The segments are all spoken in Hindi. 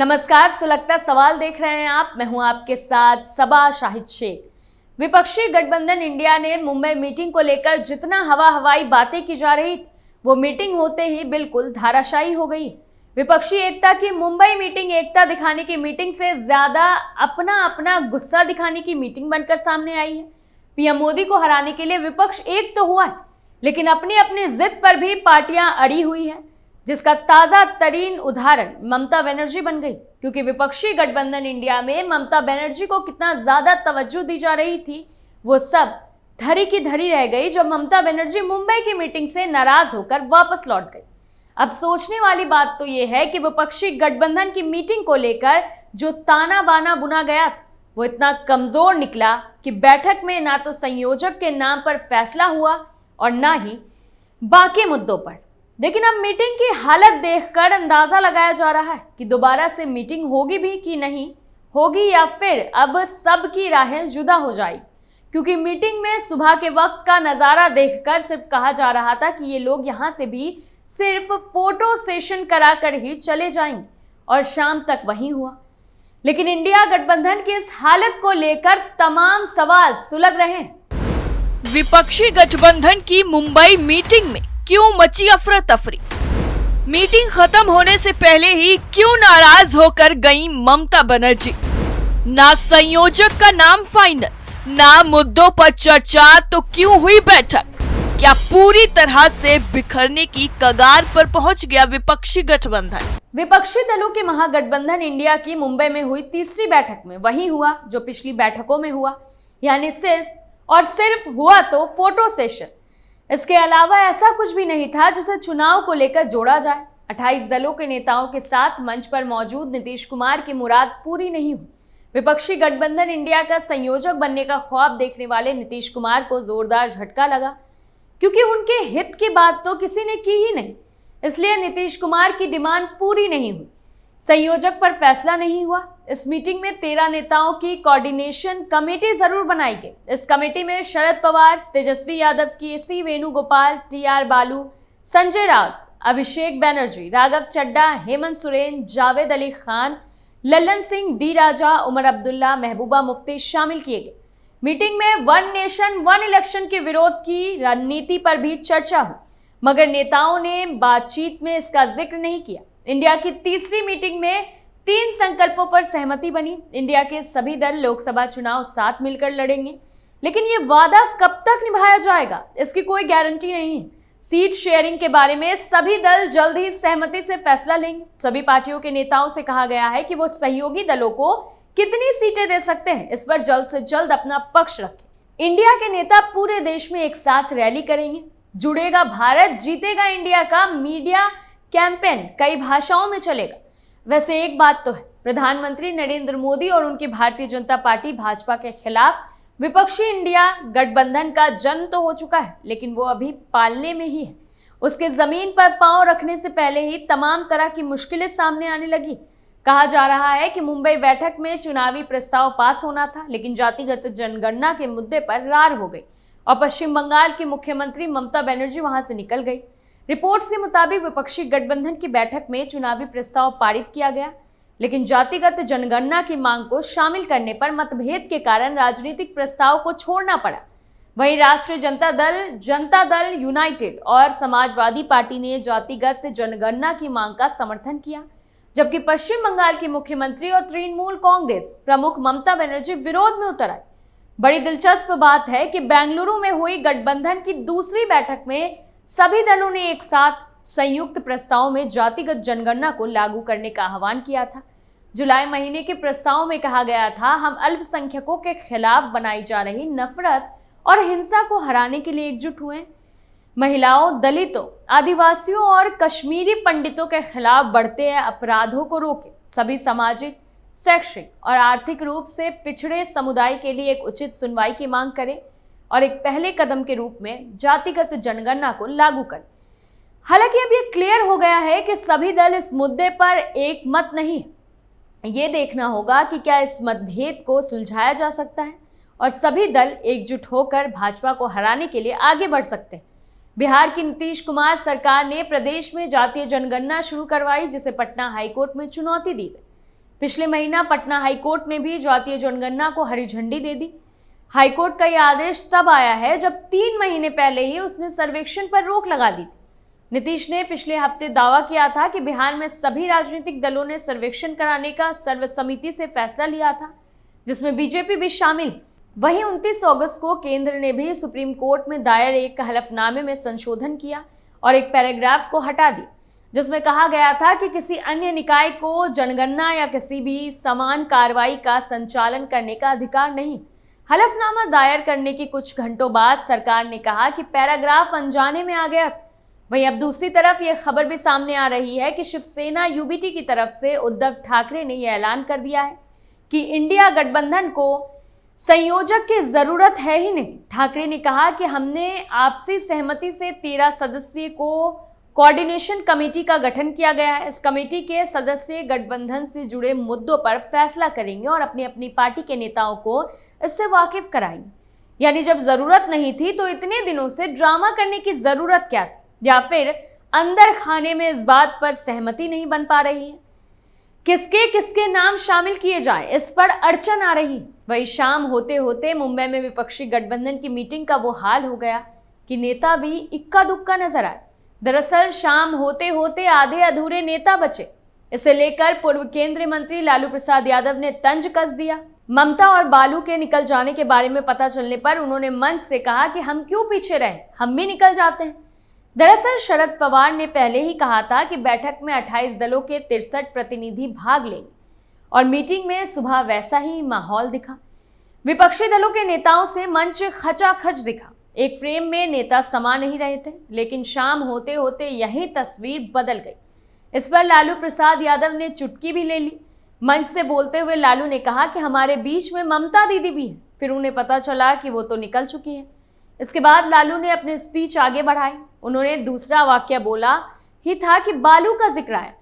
नमस्कार, सुलगता सवाल देख रहे हैं आप। मैं हूं आपके साथ सबा शाहिद शेख। विपक्षी गठबंधन इंडिया ने मुंबई मीटिंग को लेकर जितना हवा हवाई बातें की जा रही, वो मीटिंग होते ही बिल्कुल धाराशायी हो गई। विपक्षी एकता की मुंबई मीटिंग एकता दिखाने की मीटिंग से ज्यादा अपना अपना गुस्सा दिखाने की मीटिंग बनकर सामने आई है। पीएम मोदी को हराने के लिए विपक्ष एक तो हुआ है, लेकिन अपनी अपनी जिद पर भी पार्टियां अड़ी हुई है, जिसका ताजा तरीन उदाहरण ममता बनर्जी बन गई। क्योंकि विपक्षी गठबंधन इंडिया में ममता बनर्जी को कितना ज्यादा तवज्जो दी जा रही थी, वो सब धरी की धरी रह गई जब ममता बनर्जी मुंबई की मीटिंग से नाराज होकर वापस लौट गई। अब सोचने वाली बात तो यह है कि विपक्षी गठबंधन की मीटिंग को लेकर जो ताना बाना बुना गया वो इतना कमजोर निकला कि बैठक में ना तो संयोजक के नाम पर फैसला हुआ और ना ही बाकी मुद्दों पर। लेकिन अब मीटिंग की हालत देखकर अंदाजा लगाया जा रहा है कि दोबारा से मीटिंग होगी भी कि नहीं होगी, या फिर अब सबकी राहें जुदा हो जाएगी। क्योंकि मीटिंग में सुबह के वक्त का नज़ारा देखकर सिर्फ कहा जा रहा था कि ये लोग यहाँ से भी सिर्फ फोटो सेशन कराकर ही चले जाएंगे, और शाम तक वही हुआ। लेकिन इंडिया गठबंधन की इस हालत को लेकर तमाम सवाल सुलग रहे हैं। विपक्षी गठबंधन की मुंबई मीटिंग में क्यों मची अफरा तफरी? मीटिंग खत्म होने से पहले ही क्यों नाराज होकर गई ममता बनर्जी? ना संयोजक का नाम फाइनल, ना मुद्दों पर चर्चा, तो क्यों हुई बैठक? क्या पूरी तरह से बिखरने की कगार पर पहुंच गया विपक्षी गठबंधन? विपक्षी दलों के महागठबंधन इंडिया की मुंबई में हुई तीसरी बैठक में वही हुआ जो पिछली बैठकों में हुआ, यानी सिर्फ और सिर्फ हुआ तो फोटो सेशन। इसके अलावा ऐसा कुछ भी नहीं था जिसे चुनाव को लेकर जोड़ा जाए। 28 दलों के नेताओं के साथ मंच पर मौजूद नीतीश कुमार की मुराद पूरी नहीं हुई। विपक्षी गठबंधन इंडिया का संयोजक बनने का ख्वाब देखने वाले नीतीश कुमार को जोरदार झटका लगा, क्योंकि उनके हित की बात तो किसी ने की ही नहीं। इसलिए नीतीश कुमार की डिमांड पूरी नहीं हुई, संयोजक पर फैसला नहीं हुआ। इस मीटिंग में 13 नेताओं की कोऑर्डिनेशन कमेटी जरूर बनाई गई। इस कमेटी में शरद पवार, तेजस्वी यादव, केसी वेणुगोपाल, टीआर बालू, संजय राउत, अभिषेक बनर्जी, राघव चड्ढा, हेमंत सोरेन, जावेद अली खान, लल्लन सिंह, डी राजा, उमर अब्दुल्ला, महबूबा मुफ्ती शामिल किए गए। मीटिंग में वन नेशन वन इलेक्शन के विरोध की रणनीति पर भी चर्चा हुई, मगर नेताओं ने बातचीत में इसका जिक्र नहीं किया। इंडिया की तीसरी मीटिंग में 3 संकल्पों पर सहमति बनी। इंडिया के सभी दल लोकसभा चुनाव साथ मिलकर लड़ेंगे, लेकिन ये वादा कब तक निभाया जाएगा, इसकी कोई गारंटी नहीं है। सीट शेयरिंग के बारे में सभी दल जल्द ही सहमति से फैसला लेंगे। सभी पार्टियों के नेताओं से कहा गया है कि वो सहयोगी दलों को कितनी सीटें दे सकते हैं, इस पर जल्द से जल्द अपना पक्ष रखें। इंडिया के नेता पूरे देश में एक साथ रैली करेंगे। जुड़ेगा भारत, जीतेगा इंडिया का मीडिया कैंपेन कई भाषाओं में चलेगा। वैसे एक बात तो है, प्रधानमंत्री नरेंद्र मोदी और उनकी भारतीय जनता पार्टी भाजपा के खिलाफ विपक्षी इंडिया गठबंधन का जन्म तो हो चुका है, लेकिन वो अभी पालने में ही है। उसके जमीन पर पांव रखने से पहले ही तमाम तरह की मुश्किलें सामने आने लगी। कहा जा रहा है कि मुंबई बैठक में चुनावी प्रस्ताव पास होना था, लेकिन जातिगत जनगणना के मुद्दे पर रार हो गई और पश्चिम बंगाल की मुख्यमंत्री ममता बनर्जी वहां से निकल गई। रिपोर्ट्स के मुताबिक विपक्षी गठबंधन की बैठक में चुनावी प्रस्ताव पारित किया गया, लेकिन जातिगत जनगणना की मांग को शामिल करने पर मतभेद के कारण राजनीतिक प्रस्ताव को छोड़ना पड़ा। वहीं राष्ट्रीय जनता दल यूनाइटेड और समाजवादी पार्टी ने जातिगत जनगणना की मांग का समर्थन किया, जबकि पश्चिम बंगाल की मुख्यमंत्री और तृणमूल कांग्रेस प्रमुख ममता बनर्जी विरोध में उतर आई। बड़ी दिलचस्प बात है कि बेंगलुरु में हुई गठबंधन की दूसरी बैठक में सभी दलों ने एक साथ संयुक्त प्रस्ताव में जातिगत जनगणना को लागू करने का आह्वान किया था। जुलाई महीने के प्रस्ताव में कहा गया था, हम अल्पसंख्यकों के खिलाफ बनाई जा रही नफरत और हिंसा को हराने के लिए एकजुट हुए। महिलाओं, दलितों, आदिवासियों और कश्मीरी पंडितों के खिलाफ बढ़ते अपराधों को रोके, सभी सामाजिक, शैक्षिक और आर्थिक रूप से पिछड़े समुदाय के लिए एक उचित सुनवाई की मांग करें और एक पहले कदम के रूप में जातिगत जनगणना को लागू करें। हालांकि अब यह क्लियर हो गया है कि सभी दल इस मुद्दे पर एक मत नहीं है। ये देखना होगा कि क्या इस मतभेद को सुलझाया जा सकता है और सभी दल एकजुट होकर भाजपा को हराने के लिए आगे बढ़ सकते हैं। बिहार की नीतीश कुमार सरकार ने प्रदेश में जातीय जनगणना शुरू करवाई, जिसे पटना हाईकोर्ट में चुनौती दी गई। पिछले महीना पटना हाईकोर्ट ने भी जातीय जनगणना को हरी झंडी दे दी। हाईकोर्ट का यह आदेश तब आया है जब 3 महीने पहले ही उसने सर्वेक्षण पर रोक लगा दी थी। नीतीश ने पिछले हफ्ते दावा किया था कि बिहार में सभी राजनीतिक दलों ने सर्वेक्षण कराने का सर्वसम्मति से फैसला लिया था, जिसमें बीजेपी भी शामिल। वहीं 29 अगस्त को केंद्र ने भी सुप्रीम कोर्ट में दायर एक हलफनामे में संशोधन किया और एक पैराग्राफ को हटा दिया, जिसमें कहा गया था कि किसी अन्य निकाय को जनगणना या किसी भी समान कार्रवाई का संचालन करने का अधिकार नहीं। हलफनामा दायर करने के कुछ घंटों बाद सरकार ने कहा कि पैराग्राफ अनजाने में आ गया। वहीं अब दूसरी तरफ यह खबर भी सामने आ रही है कि शिवसेना यूबीटी की तरफ से उद्धव ठाकरे ने यह ऐलान कर दिया है कि इंडिया गठबंधन को संयोजक की जरूरत है ही नहीं। ठाकरे ने कहा कि हमने आपसी सहमति से 13 सदस्यीय कोऑर्डिनेशन कमेटी का गठन किया गया है। इस कमेटी के सदस्य गठबंधन से जुड़े मुद्दों पर फैसला करेंगे और अपनी अपनी पार्टी के नेताओं को इससे वाकिफ कराएंगे। यानी जब जरूरत नहीं थी तो इतने दिनों से ड्रामा करने की जरूरत क्या थी, या फिर अंदर खाने में इस बात पर सहमति नहीं बन पा रही है, किसके किसके नाम शामिल किए जाए, इस पर अड़चन आ रही। वही शाम होते होते मुंबई में विपक्षी गठबंधन की मीटिंग का वो हाल हो गया कि नेता भी इक्का दुक्का नजर आए। दरअसल शाम होते होते आधे अधूरे नेता बचे। इसे लेकर पूर्व केंद्रीय मंत्री लालू प्रसाद यादव ने तंज कस दिया। ममता और बालू के निकल जाने के बारे में पता चलने पर उन्होंने मंच से कहा कि हम क्यों पीछे रहे, हम भी निकल जाते हैं। दरअसल शरद पवार ने पहले ही कहा था कि बैठक में 28 दलों के 63 प्रतिनिधि भाग लेंगे और मीटिंग में सुबह वैसा ही माहौल दिखा। विपक्षी दलों के नेताओं से मंच खचाखच दिखा। एक फ्रेम में नेता समा नहीं रहे थे, लेकिन शाम होते होते यही तस्वीर बदल गई। इस पर लालू प्रसाद यादव ने चुटकी भी ले ली। मंच से बोलते हुए लालू ने कहा कि हमारे बीच में ममता दीदी भी है। फिर उन्हें पता चला कि वो तो निकल चुकी है। इसके बाद लालू ने अपनी स्पीच आगे बढ़ाई। उन्होंने दूसरा वाक्य बोला ही था कि बालू का जिक्र आया।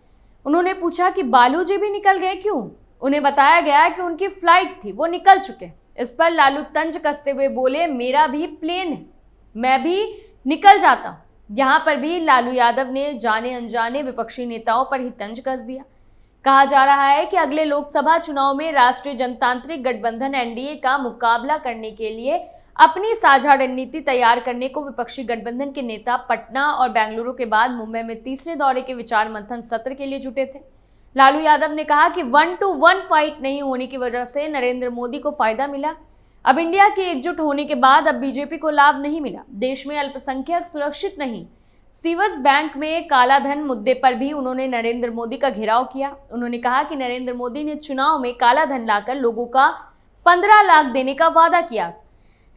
उन्होंने पूछा कि बालू जी भी निकल गए क्यों? उन्हें बताया गया कि उनकी फ्लाइट थी, वो निकल चुके। इस पर लालू तंज कसते हुए बोले, मेरा भी प्लेन है, मैं भी निकल जाता हूं। यहाँ पर भी लालू यादव ने जाने अनजाने विपक्षी नेताओं पर ही तंज कस दिया। कहा जा रहा है कि अगले लोकसभा चुनाव में राष्ट्रीय जनतांत्रिक गठबंधन एनडीए का मुकाबला करने के लिए अपनी साझा रणनीति तैयार करने को विपक्षी गठबंधन के नेता पटना और बेंगलुरु के बाद मुंबई में तीसरे दौरे के विचार मंथन सत्र के लिए जुटे थे। लालू यादव ने कहा कि 1-to-1 फाइट नहीं होने की वजह से नरेंद्र मोदी को फायदा मिला। अब इंडिया की एकजुट होने के बाद अब बीजेपी को लाभ नहीं मिला। देश में अल्पसंख्यक सुरक्षित नहीं। सीवर्स बैंक में कालाधन मुद्दे पर भी उन्होंने नरेंद्र मोदी का घेराव किया। उन्होंने कहा कि नरेंद्र मोदी ने चुनाव में कालाधन लाकर लोगों का 15 लाख देने का वादा किया।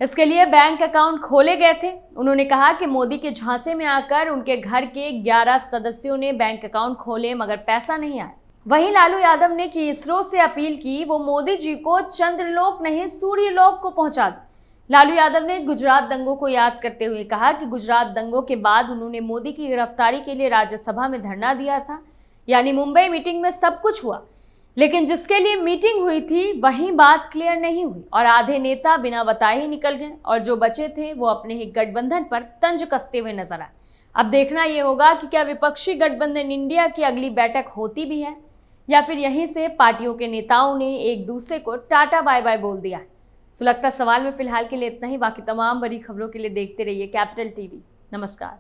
इसके लिए बैंक अकाउंट खोले गए थे। उन्होंने कहा कि मोदी के झांसे में आकर उनके घर के 11 सदस्यों ने बैंक अकाउंट खोले मगर पैसा नहीं आया। वहीं लालू यादव ने कि इसरो से अपील की वो मोदी जी को चंद्रलोक नहीं सूर्यलोक को पहुंचा दे। लालू यादव ने गुजरात दंगों को याद करते हुए कहा कि गुजरात दंगों के बाद उन्होंने मोदी की गिरफ्तारी के लिए राज्यसभा में धरना दिया था। यानी मुंबई मीटिंग में सब कुछ हुआ, लेकिन जिसके लिए मीटिंग हुई थी वही बात क्लियर नहीं हुई और आधे नेता बिना बताए ही निकल गए और जो बचे थे वो अपने ही गठबंधन पर तंज कसते हुए नजर आए। अब देखना ये होगा कि क्या विपक्षी गठबंधन इंडिया की अगली बैठक होती भी है या फिर यहीं से पार्टियों के नेताओं ने एक दूसरे को टाटा बाय बाय बोल दिया है। सुलगता सवाल में फिलहाल के लिए इतना ही। बाकी तमाम बड़ी खबरों के लिए देखते रहिए कैपिटल टीवी। नमस्कार।